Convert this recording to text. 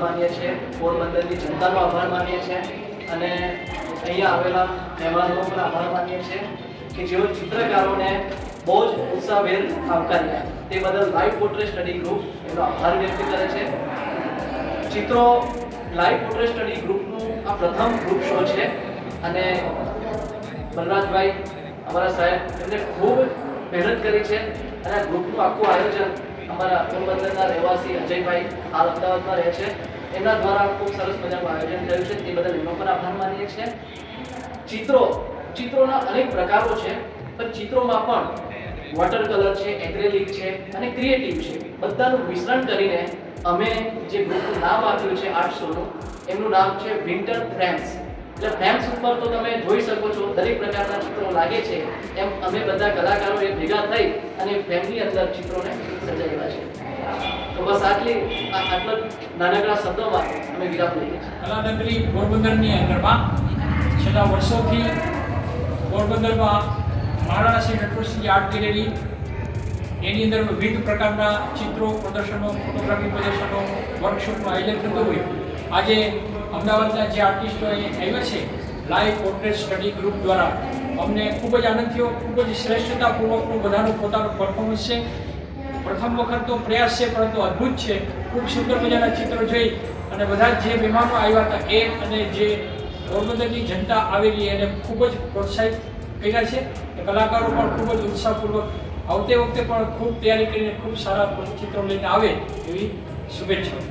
માનીએ છીએ, પોરબંદરની જનતાનો આભાર માનીએ છીએ અને અહીંયા આવેલા મહેમાનોનો પણ આભાર માનીએ છીએ કે જેઓ ચિત્રકારોને બહુ જ ઉત્સાહભેર આવકાર્યા. તે બદલ લાઈવ પોર્ટ્રેટ સ્ટડી ગ્રુપ એનો આભાર વ્યક્ત કરે છે. ચિત્રો લાઈવ પોર્ટ્રેટ સ્ટડી ગ્રુપનું આ પ્રથમ ગ્રુપ શો છે અને બલરાજભાઈ અમારા સાહેબ એમને ખૂબ મહેનત કરી છે અને આ ગ્રુપનું આખું આયોજન અમારા પોરબંદરના રહેવાસી અજયભાઈ હાલ અમદાવાદમાં રહે છે એમના દ્વારા ખૂબ સરસ મજાનું આયોજન થયું છે. તે બદલ એમનો પણ આભાર માનીએ છીએ. ચિત્રોના અનેક પ્રકારો છે પણ ચિત્રોમાં પણ વોટર કલર છે, એક્રેલિક છે અને ક્રિએટિવ છે. બધાનું મિશ્રણ કરીને અમે જે ગ્રુપનું નામ આપ્યું છે આર્ટ શોનું, એમનું નામ છે વિન્ટર ફ્રેમ્સ. એટલે ફ્રેમ્સ ઉપર તો તમે જોઈ શકો છો દરેક પ્રકારના ચિત્રો લાગે છે, એમ અમે બધા કલાકારો ભેગા થઈ અને ફ્રેમની અંદર ચિત્રોને સજાવ્યા છે. તો બસ આટલા નાનકડા શબ્દોમાં અમે વિરામ લઈએ છીએ. કલાનગરી પોરબંદરની અંદરમાં છેલ્લા વર્ષોથી પોરબંદરમાં મહારાણા શ્રી નટવરસિંહ આર્ટ ગેલેરી એની અંદર વિવિધ પ્રકારના ચિત્રો પ્રદર્શનો, ફોટોગ્રાફી પ્રદર્શનો, વર્કશોપનું આયોજન થતું હોય. આજે અમદાવાદના જે આર્ટિસ્ટો આવ્યા છે લાઈવ પોર્ટ્રેટ સ્ટડી ગ્રુપ દ્વારા અમને ખૂબ જ આનંદ થયો. ખૂબ જ શ્રેષ્ઠતાપૂર્વકનું બધાનું પોતાનું પરફોર્મન્સ છે. પ્રથમ વખત તો પ્રયાસ છે પરંતુ અદ્ભુત છે. ખૂબ સુંદર મજાના ચિત્રો જોઈ અને બધા જે મહેમાનો આવ્યા હતા એ અને જે પોરબંદરની જનતા આવેલી એને ખૂબ જ પ્રોત્સાહિત કર્યા છે. કલાકારો પણ ખૂબ જ ઉત્સાહપૂર્વક આવતી વખતે પણ ખૂબ તૈયારી કરીને ખૂબ સારા ચિત્રો લઈને આવે એવી શુભેચ્છાઓ.